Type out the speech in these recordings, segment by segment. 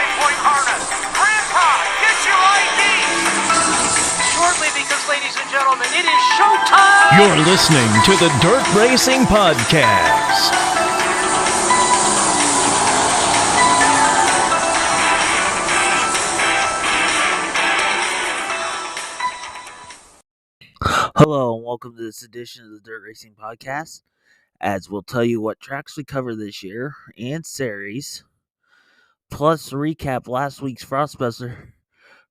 9-point harness. Grandpa, get your ID. Shortly, because ladies and gentlemen, it is showtime. You're listening to the Dirt Racing Podcast. Hello and welcome to this edition of the Dirt Racing Podcast, as we'll tell you what tracks we cover this year and series, plus recap last week's Frostbuster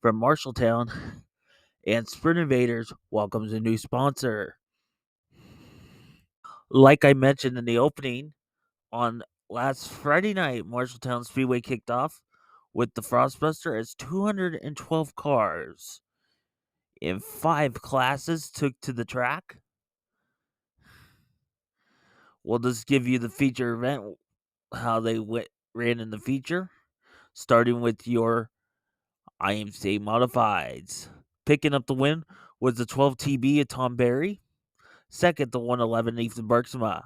from Marshalltown, and Sprint Invaders welcomes a new sponsor. Like I mentioned in the opening, on last Friday night, Marshalltown Speedway kicked off with the Frostbuster as 212 cars in 5 classes took to the track. We'll just give you the feature event, how they ran in the feature, starting with your IMCA Modifieds. Picking up the win was the 12 TB of Tom Berry. Second, the 111 Ethan Bergsma.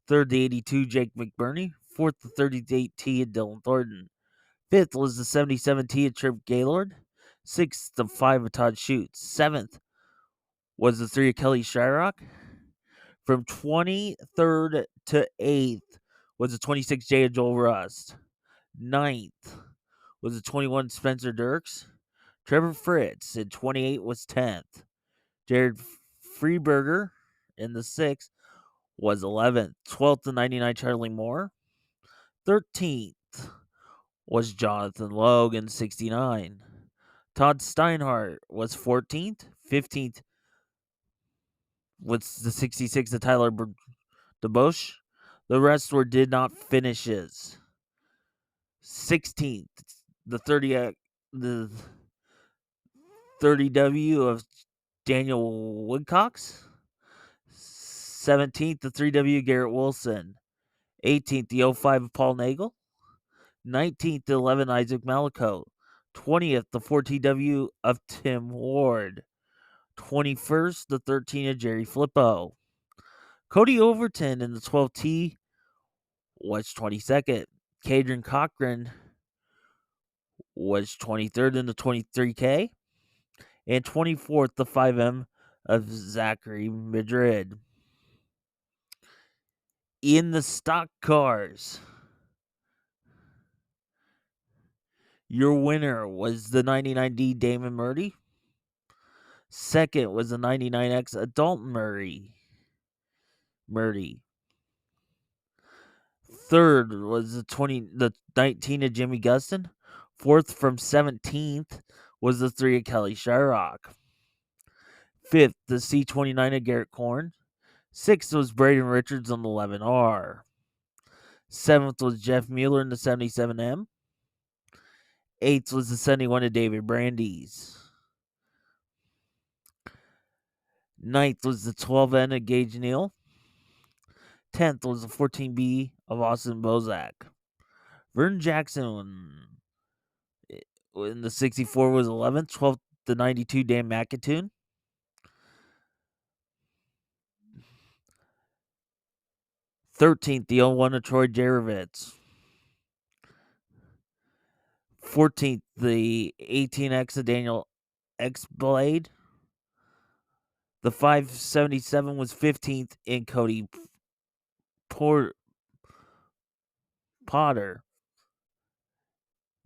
Third, the 82 Jake McBurney. Fourth, the 38 T of Dylan Thornton. Fifth was the 77 T of Trip Gaylord. Sixth, the 5 of Todd Schutz. Seventh was the 3 of Kelly Shyrock. From 23rd to 8th was the 26 J of Joel Rust. 9th was the 21 Spencer Dirks. Trevor Fritz in 28 was 10th. Jared Freeberger in the 6th was 11th. 12th to 99 Charlie Moore. 13th was Jonathan Logan, 69. Todd Steinhardt was 14th. 15th was the 66 of Tyler DeBosch. The rest did not finishes. 16th, the 30W of Daniel Woodcox. 17th, the 3W Garrett Wilson. 18th, the 05 of Paul Nagel. 19th, the 11 Isaac Malico. 20th, the 4TW of Tim Ward. 21st, the 13 of Jerry Flippo. Cody Overton in the 12T was 22nd. Cadron Cochran was 23rd in the 23K. And 24th, the 5M of Zachary Madrid. In the stock cars, your winner was the 99D Damon Murdy. Second was the 99X Adult Murdy. Third was the 19 of Jimmy Gustin. Fourth from 17th was the 3 of Kelly Shyrock. Fifth, the C29 of Garrett Korn. Sixth was Braden Richards on the 11R. Seventh was Jeff Mueller in the 77M. Eighth was the 71 of David Brandeis. Ninth was the 12N of Gage Neal. 10th was the 14B of Austin Bozak. Vernon Jackson in the 64 was 11th. 12th, the 92 Dan McIntoon. 13th, the 01 of Troy Jarovitz. 14th, the 18X of Daniel X Blade. The 577 was 15th in Cody Potter.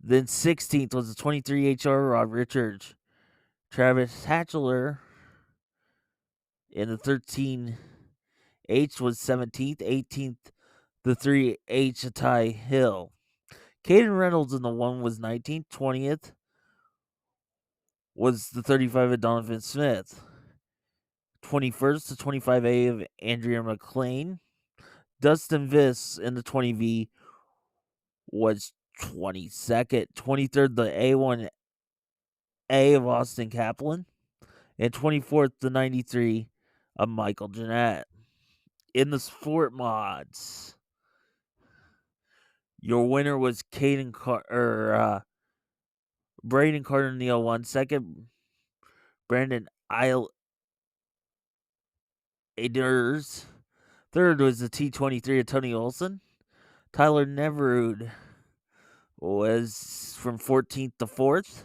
Then 16th was the 23 HR Rob Richards. Travis Hatchler in the 13H was 17th. 18th, the 3H Ty Hill. Caden Reynolds in the 1 was 19th. 20th was the 35 of Donovan Smith. 21st to 25A of Andrea McLean. Dustin Viss in the 20V was 22nd. 23rd, the A1A of Austin Kaplan. And 24th, the 93 of Michael Jeanette. In the sport mods, your winner was Braden Carter in the 01. Second, Brandon Aders. Third was the T23 of Tony Olson. Tyler Neverud was from 14th to 4th.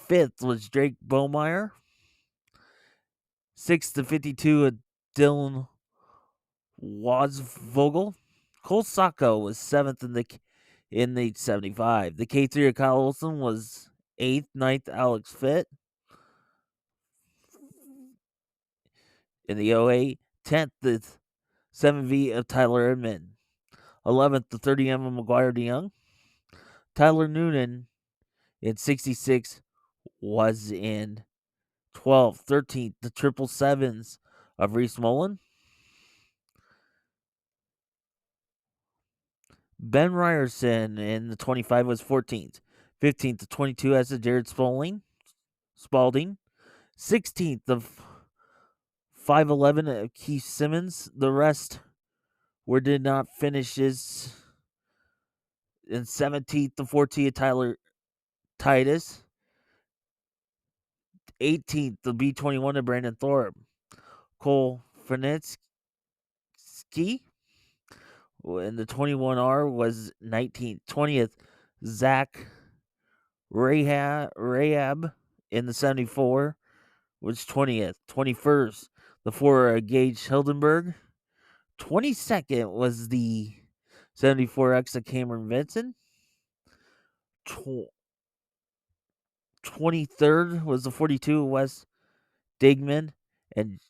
5th was Drake Bomeyer. 6th to 52, Dylan Wazvogel. Cole Sacco was 7th in the 75. The K3 of Kyle Olson was 8th. 9th, Alex Fitt. In the 08, 10th, the 7V of Tyler Edmond. 11th, the 30M of McGuire DeYoung. Tyler Noonan in 66 was in 12th. 13th, the 777s of Reese Mullen. Ben Ryerson in the 25 was 14th. 15th to 22 as the Jared Spalding. 16th of 511 of Keith Simmons. The rest did not finishes. In 17th to 14th, Tyler Titus. 18th, the B21 of Brandon Thorpe. Cole Finitsky in the 21R was 19th. 20th, Zach Rahab in the 74 was 20th. 21st, the 4 Gage Hildenberg. 22nd was the 74X of Cameron Vincent. 23rd was the 42 Wes Digman. And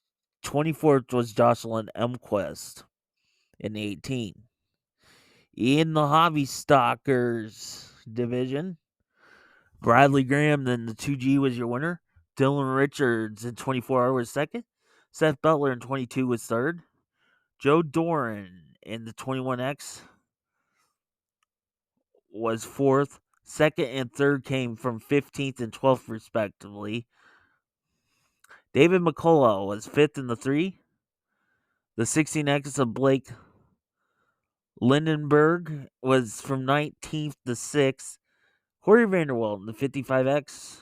24th was Jocelyn Emquist in the 18. In the Hobby Stalkers division, Bradley Graham, then the 2G was your winner. Dylan Richards in 24 was second. Seth Butler in 22 was third. Joe Doran in the 21X was fourth. Second and third came from 15th and 12th, respectively. David McCullough was fifth in the 3. The 16X of Blake Lindenberg was from 19th to 6th. Corey Vanderwelt in the 55X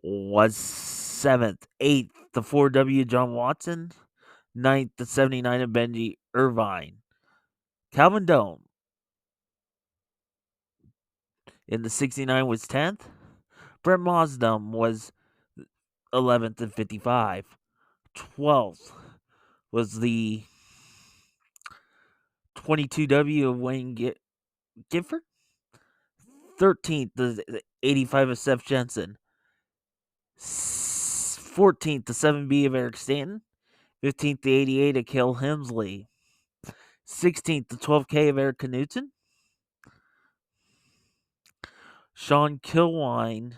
was 7th. 8th, the 4W John Watson. 9th, the 79 of Benji Irvine. Calvin Dome in the 69 was 10th. Brett Mosdom was 11th and 55. 12th was the 22W of Wayne Gifford. 13th, the 85 of Seth Jensen. 14th, the 7B of Eric Stanton. 15th, the 88 of Cale Hemsley. 16th, the 12K of Eric Knutson. Sean Kilwine,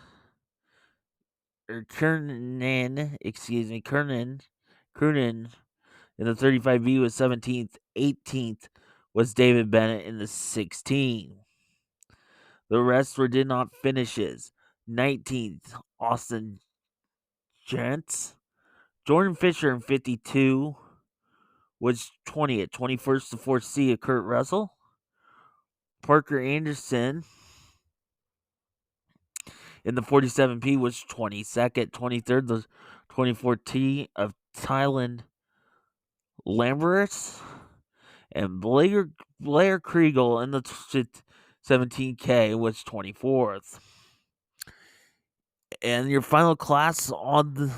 or Kernan in the 35B was 17th. 18th was David Bennett in the 16. The rest did not finishes. 19th, Austin Gents. Jordan Fisher in 52 was 20th. 21st to 4C of Kurt Russell. Parker Anderson in the 47P was 22nd. 23rd, the 24T of Tylen Lamberus. And Blair Kriegel in the 17K was 24th. And your final class on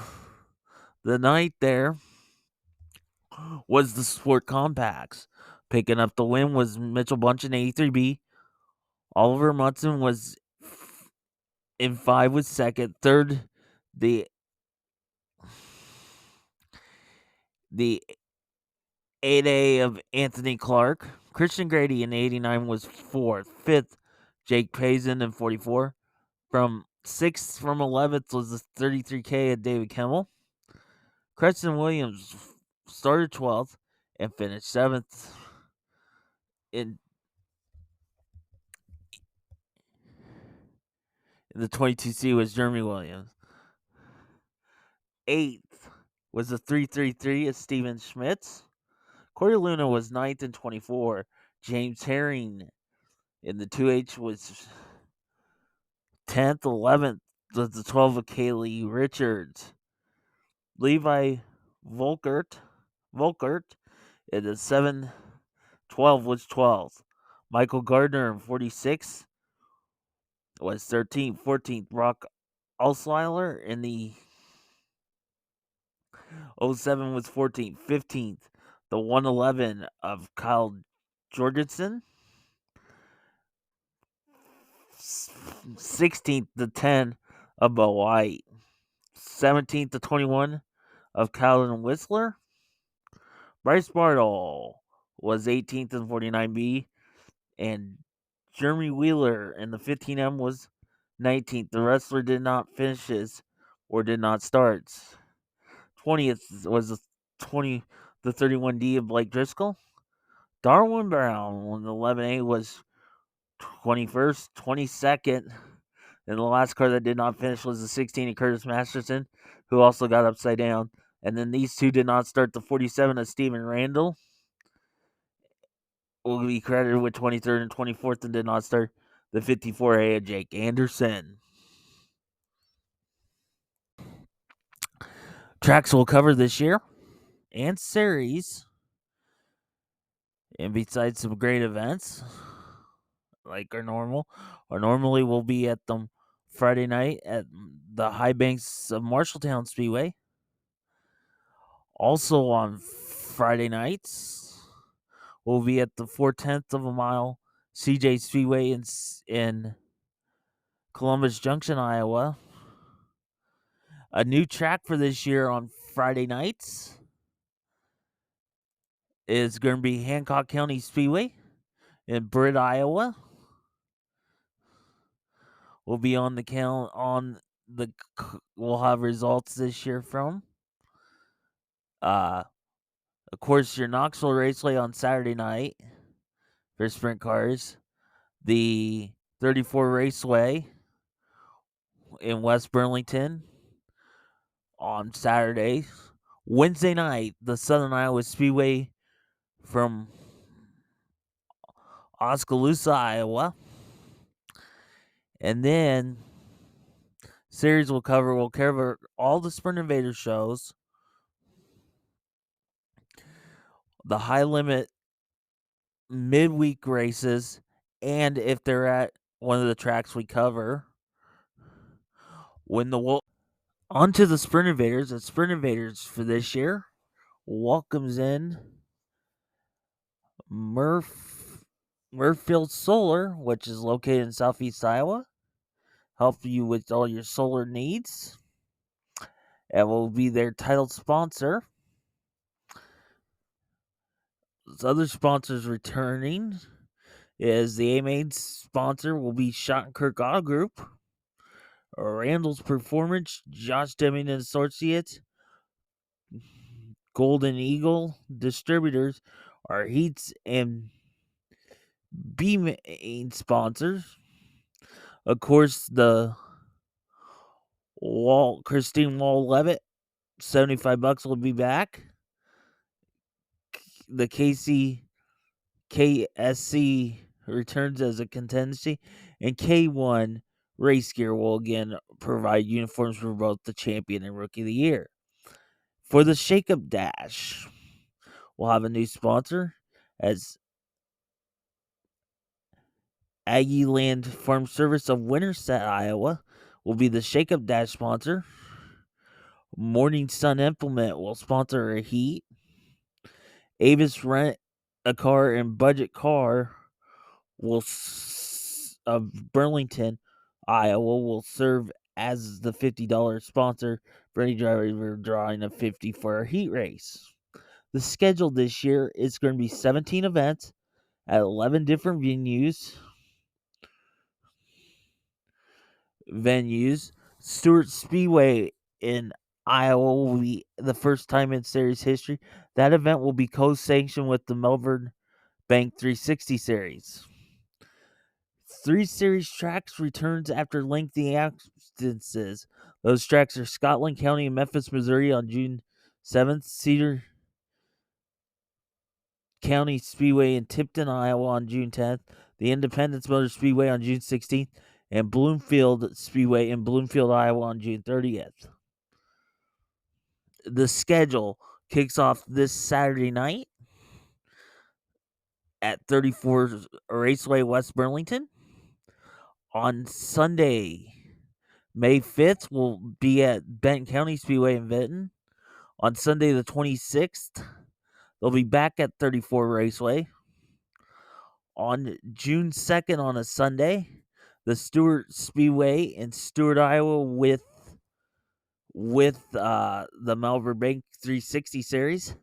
the night there was the Sport Compacts. Picking up the win was Mitchell Bunch in 83B. Oliver Munson was in 5 was second. Third, the 8A of Anthony Clark. Christian Grady in 89 was fourth. Fifth, Jake Payson in 44. From 6th from 11th was the 33K of David Kimmel. Preston Williams started 12th and finished 7th. In the 22C was Jeremy Williams. 8th was the 333 of Steven Schmitz. Corey Luna was 9th in 24. James Herring in the 2H was 10th. 11th was the 12 of Kaylee Richards. Levi Volkert in the 712 was 12th. Michael Gardner in 46 was 13th. 14th, Brock Osweiler in the '07 was 14th. 15th, the 111 of Kyle Jorgensen. 16th, the 10 of Bo White. 17th, the 21 of Calvin Whistler. Bryce Bartle was 18th in 49B, and Jeremy Wheeler in the 15M was 19th. The wrestler did not finish his or did not start. 20th was the 31D of Blake Driscoll. Darwin Brown on the 11A was 21st. 22nd, and the last car that did not finish was the 16 of Curtis Masterson, who also got upside down. And then these two did not start. The 47 of Steven Randall will be credited with 23rd and 24th and did not start. The 54A of Jake Anderson. Tracks we'll cover this year and series. And besides some great events, like normally we'll be at them Friday night at the High Banks of Marshalltown Speedway. Also on Friday nights, we'll be at the 4/10 of a mile CJ Speedway in Columbus Junction, Iowa. A new track for this year on Friday nights is going to be Hancock County Speedway in Britt, Iowa. We'll be on the count on the. We'll have results this year from. Of course, your Knoxville Raceway on Saturday night for sprint cars. The 34 Raceway in West Burlington on Saturday. Wednesday night, the Southern Iowa Speedway from Oskaloosa, Iowa. And then series will cover all the Sprint Invader shows, the high limit midweek races, and if they're at one of the tracks we cover, onto the Sprint Invaders. The Sprint Invaders for this year welcomes in Murfield Solar, which is located in Southeast Iowa, help you with all your solar needs, and will be their title sponsor. Other sponsors returning is the A-Main sponsor will be Schottenkirk Auto Group, Randall's Performance, Josh Deming and Associates, Golden Eagle Distributors are Heats and B-Main sponsors. Of course, the Christine Wall Levitt, $75 will be back. The KSC returns as a contingency, and K1 Race Gear will again provide uniforms for both the champion and rookie of the year. For the Shakeup Dash, we'll have a new sponsor as Aggie Land Farm Service of Winterset, Iowa will be the Shakeup Dash sponsor. Morning Sun Implement will sponsor a heat. Avis Rent a Car and Budget Car of Burlington, Iowa will serve as the $50 sponsor for any driver drawing a 50 for a heat race. The schedule this year is going to be 17 events at 11 different venues. Stewart Speedway in Iowa will be the first time in series history. That event will be co-sanctioned with the Melbourne Bank 360 series. 3 series tracks returns after lengthy absences. Those tracks are Scotland County and Memphis, Missouri on June 7th, Cedar County Speedway in Tipton, Iowa on June 10th, the Independence Motor Speedway on June 16th, and Bloomfield Speedway in Bloomfield, Iowa on June 30th. The schedule kicks off this Saturday night at 34 Raceway, West Burlington. On Sunday, May 5th, will be at Benton County Speedway in Vinton. On Sunday, the 26th, they'll be back at 34 Raceway. On June 2nd, on a Sunday, the Stewart Speedway in Stewart, Iowa, with the Malvern Bank 360 Series.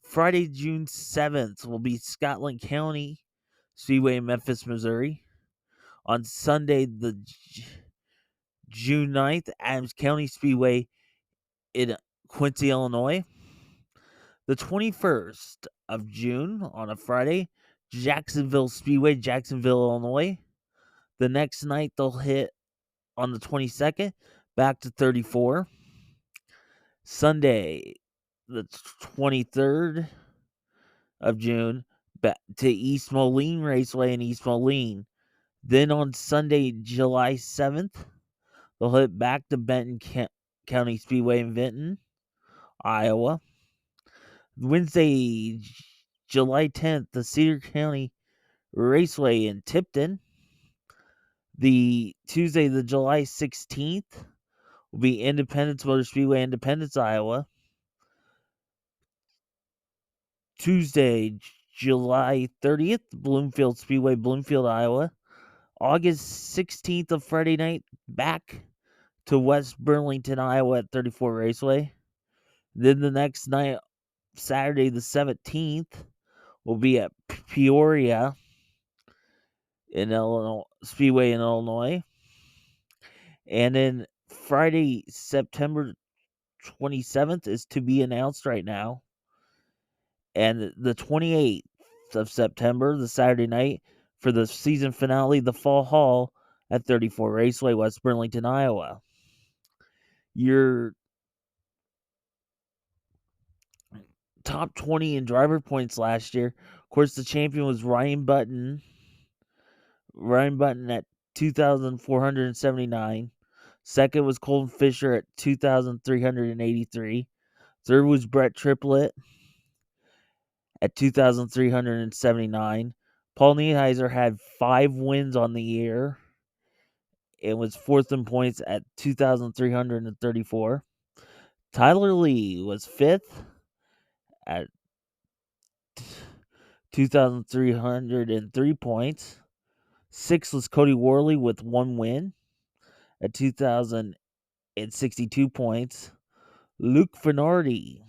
Friday, June 7th, will be Scotland County Speedway in Memphis, Missouri. On Sunday, the June 9th, Adams County Speedway in Quincy, Illinois. The 21st of June, on a Friday, Jacksonville Speedway, Jacksonville, Illinois. The next night, they'll hit on the 22nd, back to 34. Sunday, the 23rd of June, back to East Moline Raceway in East Moline. Then on Sunday, July 7th, they'll hit back to Benton County Speedway in Vinton, Iowa. Wednesday, July 10th, the Cedar County Raceway in Tipton. The Tuesday, the July 16th, will be Independence Motor Speedway, Independence, Iowa. Tuesday, July 30th, Bloomfield Speedway, Bloomfield, Iowa. August 16th of Friday night, back to West Burlington, Iowa at 34 Raceway. Then the next night, Saturday the 17th, will be at Peoria in Illinois, Speedway in Illinois. And then Friday, September 27th is to be announced right now. And the 28th of September, the Saturday night, for the season finale, the Fall Hall at 34 Raceway, West Burlington, Iowa. Your top 20 in driver points last year. Of course, the champion was Ryan Button. Ryan Button at 2,479. Second was Colton Fisher at 2,383. Third was Brett Triplett at 2,379. Paul Nieheiser had 5 wins on the year. It was fourth in points at 2,334. Tyler Lee was fifth at 2,303 points. Sixth was Cody Worley with 1 win at 2,062 points. Luke Finardi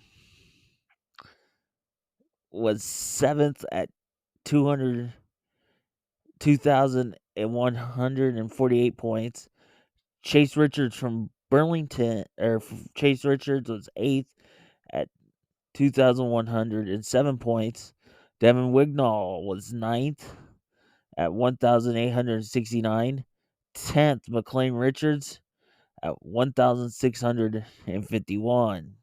was 7th at 2,148 points. Chase Richards from Burlington, Chase Richards was 8th at 2,107 points. Devin Wignall was 9th at 1,869. 10th, McLean Richards at 1,651.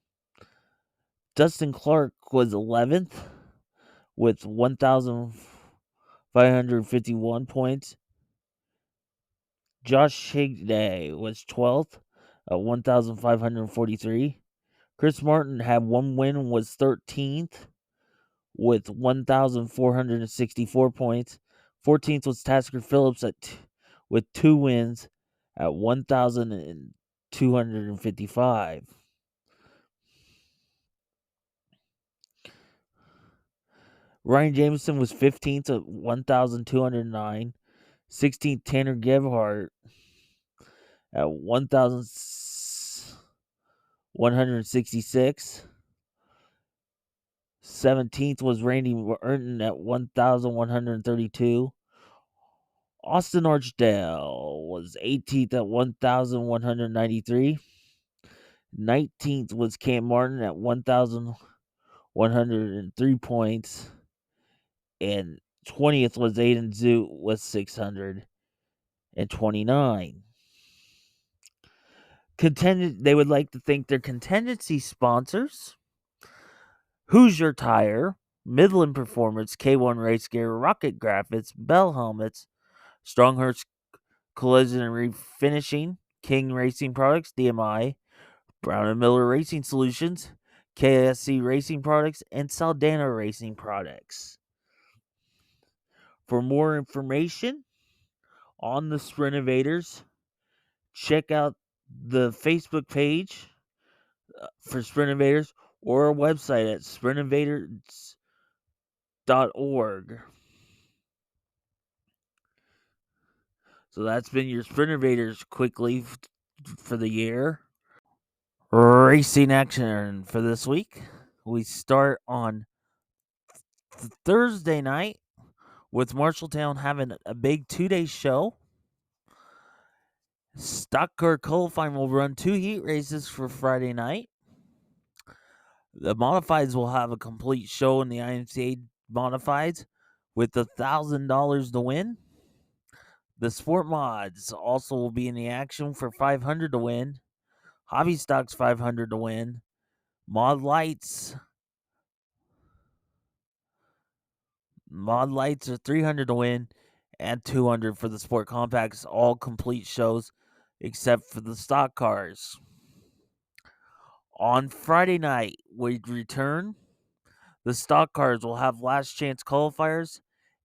Dustin Clark was 11th with 1,551 points. Josh Higday was 12th at 1,543. Chris Martin had 1 win and was 13th with 1,464 points. 14th was Tasker Phillips with 2 wins at 1,255. Ryan Jameson was 15th at 1,209. 16th, Tanner Gebhardt at 1,166. 17th was Randy Urton at 1,132. Austin Archdale was 18th at 1,193. 19th was Cam Martin at 1,103 points. And 20th was Aiden Zoot with 629. They would like to thank their contingency sponsors: Hoosier Tire, Midland Performance, K1 Race Gear, Rocket Graphics, Bell Helmets, Stronghurst Collision and Refinishing, King Racing Products, DMI, Brown and Miller Racing Solutions, KSC Racing Products, and Saldana Racing Products. For more information on the Sprint Invaders, check out the Facebook page for Sprint Invaders or our website at sprintinvaders.org. So that's been your Sprint Invaders quickly for the year. Racing action for this week. We start on Thursday night with Marshalltown having a big 2-day show. Stock car qualifying will run 2 heat races for Friday night. The modifieds will have a complete show in the IMCA modifieds with $1,000 to win. The sport mods also will be in the action for $500 to win. Hobby stocks $500 to win. Mod lights are $300 to win, and $200 for the sport compacts. All complete shows except for the stock cars. On Friday night, we return. The stock cars will have last chance qualifiers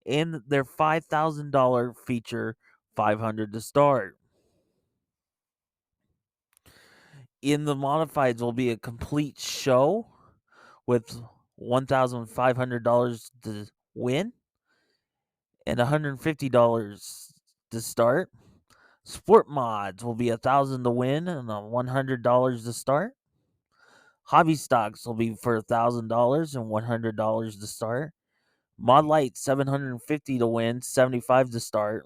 and their $5,000 feature, $500 to start. In the modifieds will be a complete show with $1,500 to win and $150 to start. Sport mods will be $1,000 to win and $100 to start. Hobby stocks will be for $1,000 and $100 to start. Mod light $750 to win, $75 to start.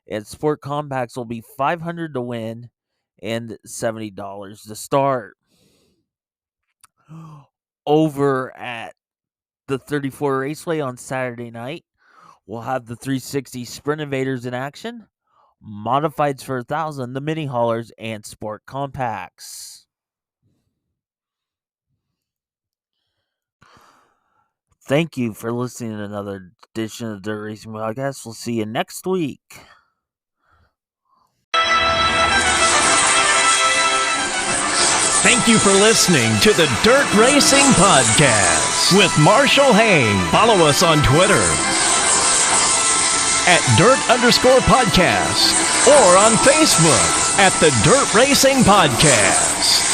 And sport compacts will be $500 to win and $70 to start. Over at the 34 Raceway on Saturday night, we'll have the 360 Sprint Invaders in action. Modifieds for $1,000, the mini haulers, and sport compacts. Thank you for listening to another edition of the Dirt Racing Podcast. We'll see you next week. Thank you for listening to the Dirt Racing Podcast with Marshall Hain. Follow us on Twitter at Dirt_Podcast or on Facebook at the Dirt Racing Podcast.